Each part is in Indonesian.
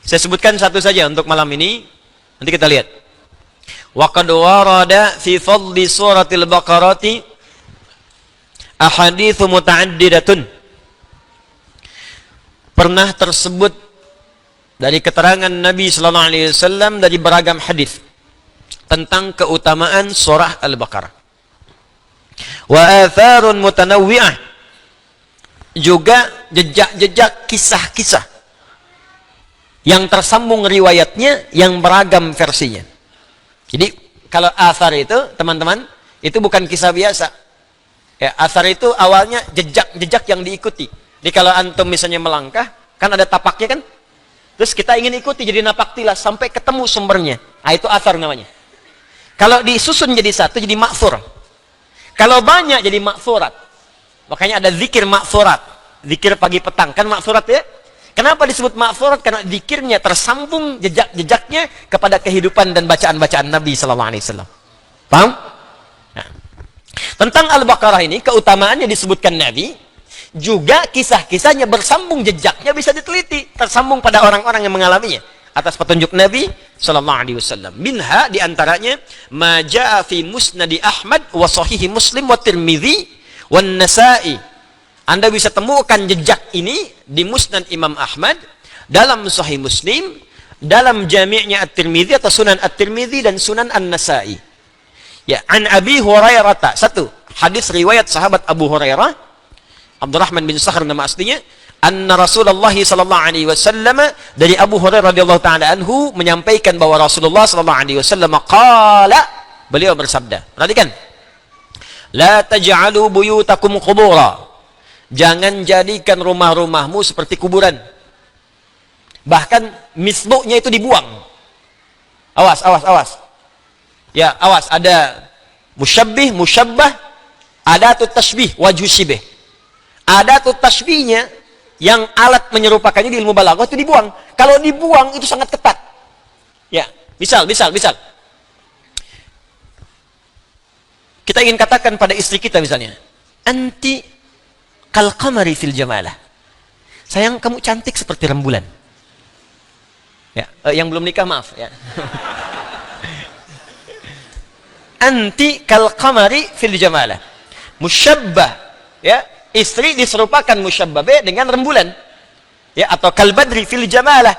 Saya sebutkan satu saja untuk malam ini. Nanti kita lihat. Wa qad warada fi fadli suratil Baqarati ahaditsu muta'addidatun. Pernah tersebut dari keterangan Nabi sallallahu alaihi wasallam dari beragam hadis tentang keutamaan surah Al-Baqarah. Wa atharun mutanawwi'ah, juga jejak-jejak kisah-kisah yang tersambung riwayatnya, yang beragam versinya. Jadi kalau athar itu teman-teman, itu bukan kisah biasa ya. Athar itu awalnya jejak-jejak yang diikuti. Jadi kalau antum misalnya melangkah, kan ada tapaknya kan, terus kita ingin ikuti jadi napak tilas sampai ketemu sumbernya, itu athar namanya. Kalau disusun jadi satu jadi ma'thur. Kalau banyak jadi ma'thurat. Makanya ada zikir ma'thurat, zikir pagi petang, kan ma'thurat ya. Kenapa disebut ma'thurat? Karena zikirnya tersambung jejak-jejaknya kepada kehidupan dan bacaan-bacaan Nabi sallallahu alaihi wasallam. Paham? Nah. Tentang Al-Baqarah ini keutamaannya disebutkan Nabi, juga kisah-kisahnya bersambung jejaknya bisa diteliti, tersambung pada orang-orang yang mengalaminya atas petunjuk Nabi sallallahu alaihi wasallam. Minha diantaranya ma jaa fi musnadi Ahmad wa sahihi Muslim wa Tirmidzi wan Nasa'i. Anda bisa temukan jejak ini di Musnad Imam Ahmad, dalam Sahih Muslim, dalam Jami'-nya At-Tirmidzi atau Sunan At-Tirmidzi dan Sunan An-Nasa'i. Ya, an Abi Hurairah, satu hadis riwayat sahabat Abu Hurairah, Abdurrahman bin Sakhr nama aslinya, anna Rasulullah sallallahu alaihi wasallam, dari Abu Hurairah radhiyallahu taala anhu menyampaikan bahwa Rasulullah sallallahu alaihi wasallam qala, beliau bersabda. Perhatikan. La taj'alu buyutakum qubura. Jangan jadikan rumah-rumahmu seperti kuburan. Bahkan misbuknya itu dibuang. Awas, awas, awas. Ya, awas, ada musyabbih, musyabbah, adatut tashbih, wajhu syibih. Adatut tashbihnya yang alat menyerupakannya di ilmu balaghah itu dibuang. Kalau dibuang itu sangat ketat. Ya, misal. Kita ingin katakan pada istri kita misalnya, anti kal qamari fil jamalah. Sayang, kamu cantik seperti rembulan. Ya, yang belum nikah maaf ya. Anti kal qamari fil jamalah. Musyabbah, ya, istri diserupakan musyabbah dengan rembulan. Ya, atau kal badri fil jamalah.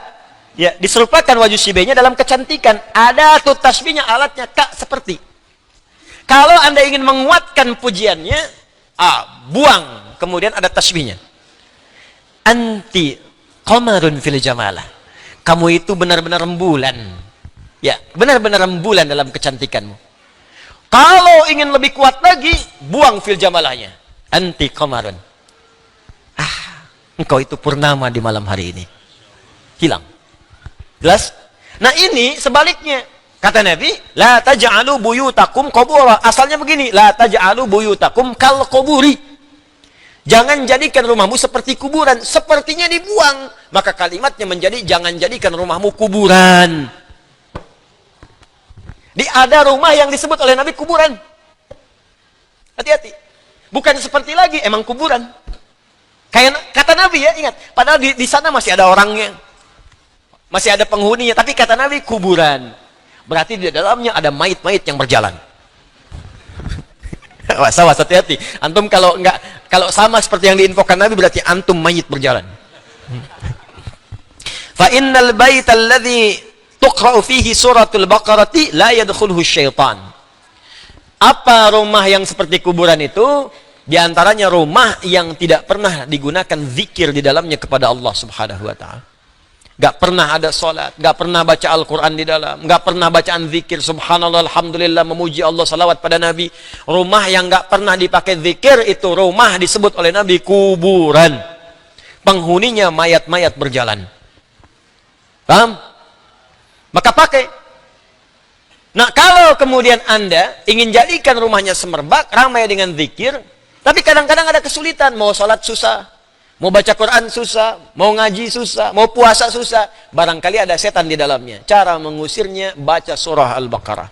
Ya, diserupakan wajhu syibihnya dalam kecantikan. Ada tuh tasbihnya, alatnya kak seperti. Kalau Anda ingin menguatkan pujiannya, buang. Kemudian ada tasbihnya. Anti qamarun fil jamalah. Kamu itu benar-benar rembulan. Ya, benar-benar rembulan dalam kecantikanmu. Kalau ingin lebih kuat lagi, buang fil jamalahnya. Anti qamarun. Engkau itu purnama di malam hari ini. Hilang. Jelas? Nah, ini sebaliknya. Kata Nabi, la taj'alu buyutakum qubura. Asalnya begini, la taj'alu buyutakum kal quburi. Jangan jadikan rumahmu seperti kuburan, sepertinya dibuang. Maka kalimatnya menjadi jangan jadikan rumahmu kuburan. Ada rumah yang disebut oleh Nabi kuburan. Hati-hati. Bukan seperti lagi, emang kuburan. Kayak kata Nabi ya, ingat. Padahal di sana masih ada orangnya. Masih ada penghuninya, tapi kata Nabi kuburan. Berarti di dalamnya ada mayit-mayit yang berjalan. Awas, hati-hati. Antum kalau sama seperti yang diinfokan Nabi, berarti antum mayit berjalan. Fa innal baita alladhi tuqra'u fihi suratul Baqarati la yadkhuluhu syaitan. Apa rumah yang seperti kuburan itu? Di antaranya rumah yang tidak pernah digunakan zikir di dalamnya kepada Allah Subhanahu wa taala. Gak pernah ada sholat, gak pernah baca Al-Quran di dalam, gak pernah bacaan zikir, subhanallah, alhamdulillah, memuji Allah, salawat pada Nabi. Rumah yang gak pernah dipakai zikir, itu rumah disebut oleh Nabi kuburan. Penghuninya mayat-mayat berjalan. Paham? Maka pakai. Nah, kalau kemudian Anda ingin jadikan rumahnya semerbak, ramai dengan zikir, tapi kadang-kadang ada kesulitan, mau sholat susah, mau baca Quran susah, mau ngaji susah, mau puasa susah. Barangkali ada setan di dalamnya. Cara mengusirnya, baca surah Al-Baqarah.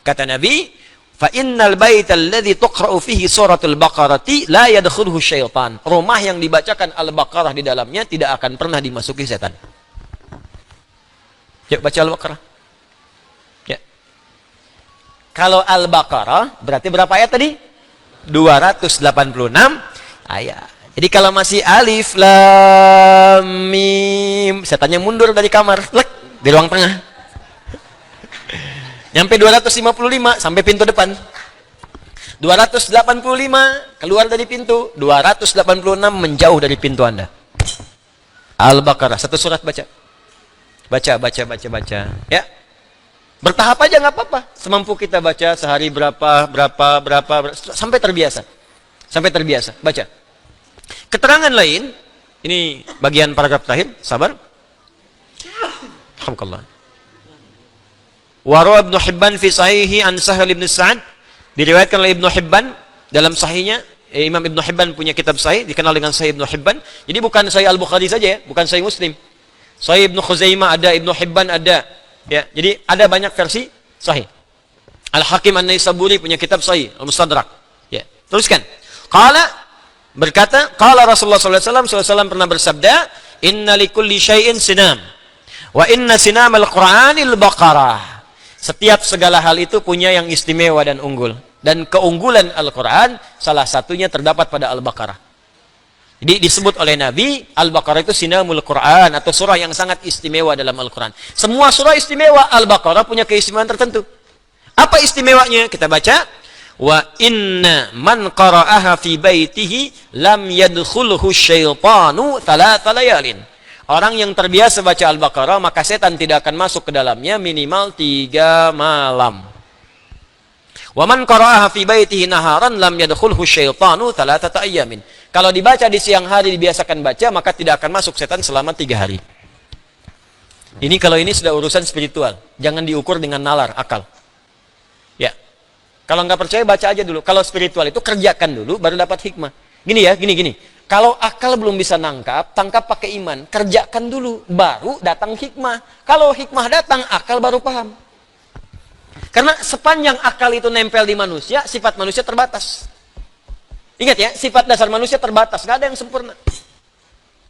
Kata Nabi, fa innal baita alladhi tuqra'u fihi suratul Baqarati la yadkhuluhu syaitan. Rumah yang dibacakan Al-Baqarah di dalamnya tidak akan pernah dimasuki setan. Yuk baca Al-Baqarah. Ya. Kalau Al-Baqarah berarti berapa ayat tadi? 286 ayat. Jadi kalau masih alif lam mim, setannya mundur dari kamar, lek di ruang tengah. Nyampe 255 sampai pintu depan. 285 keluar dari pintu, 286 menjauh dari pintu Anda. Al-Baqarah, satu surat baca. Baca. Ya. Bertahap aja nggak apa-apa. Semampu kita baca sehari berapa, sampai terbiasa. Sampai terbiasa, baca. Keterangan lain, ini bagian paragraf terakhir, sabar. Alhamdulillah. Warawa Ibnu Hibban fi sahihi an Sahal bin Sa'ad, diriwayatkan oleh Ibnu Hibban dalam sahihnya. Imam Ibnu Hibban punya kitab sahih dikenal dengan Sahih Ibnu Hibban. Jadi bukan Sahih Al-Bukhari saja ya, bukan Sahih Muslim. Sahih Ibnu Khuzaimah ada, Ibnu Hibban ada. Ya, jadi ada banyak versi sahih. Al-Hakim An-Naisaburi punya kitab sahih, Al-Mustadrak. Ya, teruskan. Berkata, qala Rasulullah sallallahu alaihi wasallam pernah bersabda, "Inna likulli syai'in sinam. Wa inna sinamal Qur'anil Baqarah." Setiap segala hal itu punya yang istimewa dan unggul. Dan keunggulan Al-Qur'an salah satunya terdapat pada Al-Baqarah. Jadi disebut oleh Nabi, Al-Baqarah itu sinamul Qur'an atau surah yang sangat istimewa dalam Al-Qur'an. Semua surah istimewa, Al-Baqarah punya keistimewaan tertentu. Apa istimewanya? Kita baca. Wa inna man qara'aha fi baitihi lam yadkhulhu syaitanu thalatha layalin. Orang yang terbiasa baca Al-Baqarah maka setan tidak akan masuk ke dalamnya minimal 3 malam. Wa man qara'aha fi baitihi naharan lam yadkhulhu syaitanu thalathata ayyamin. Kalau dibaca di siang hari dibiasakan baca maka tidak akan masuk setan selama 3 hari. Ini kalau ini sudah urusan spiritual, jangan diukur dengan nalar, akal. Ya. Kalau nggak percaya baca aja dulu. Kalau spiritual itu kerjakan dulu baru dapat hikmah. Gini ya, gini. Kalau akal belum bisa nangkap, tangkap pakai iman. Kerjakan dulu baru datang hikmah. Kalau hikmah datang, akal baru paham. Karena sepanjang akal itu nempel di manusia, sifat manusia terbatas. Ingat ya, sifat dasar manusia terbatas, nggak ada yang sempurna.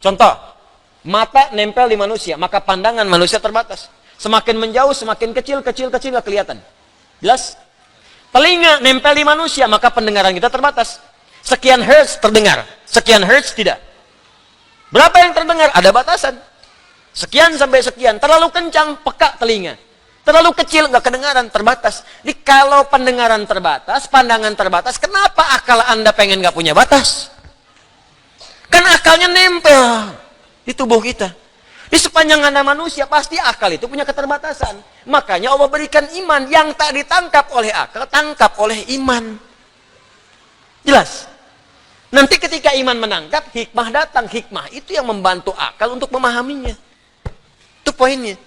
Contoh, mata nempel di manusia, maka pandangan manusia terbatas. Semakin menjauh, semakin kecil nggak kelihatan. Jelas? Telinga nempel di manusia, maka pendengaran kita terbatas. Sekian hertz terdengar, sekian hertz tidak. Berapa yang terdengar? Ada batasan. Sekian sampai sekian, terlalu kencang, peka telinga. Terlalu kecil, nggak kedengaran, terbatas. Jadi kalau pendengaran terbatas, pandangan terbatas, kenapa akal Anda pengen nggak punya batas? Kan akalnya nempel di tubuh kita. Di sepanjang Anda manusia, pasti akal itu punya keterbatasan. Makanya Allah berikan iman yang tak ditangkap oleh akal, tangkap oleh iman. Jelas? Nanti ketika iman menangkap, hikmah datang. Hikmah itu yang membantu akal untuk memahaminya. Itu poinnya.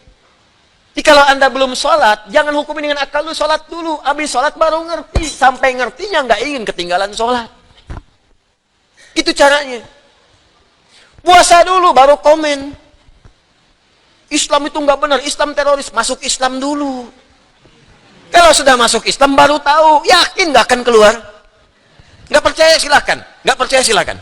Jadi kalau Anda belum sholat, jangan hukumi dengan akal lu, sholat dulu. Habis sholat baru ngerti. Sampai ngertinya nggak ingin ketinggalan sholat. Itu caranya. Puasa dulu, baru komen. Islam itu nggak benar, Islam teroris. Masuk Islam dulu. Kalau sudah masuk Islam baru tahu, yakin nggak akan keluar. Nggak percaya silakan, nggak percaya silakan.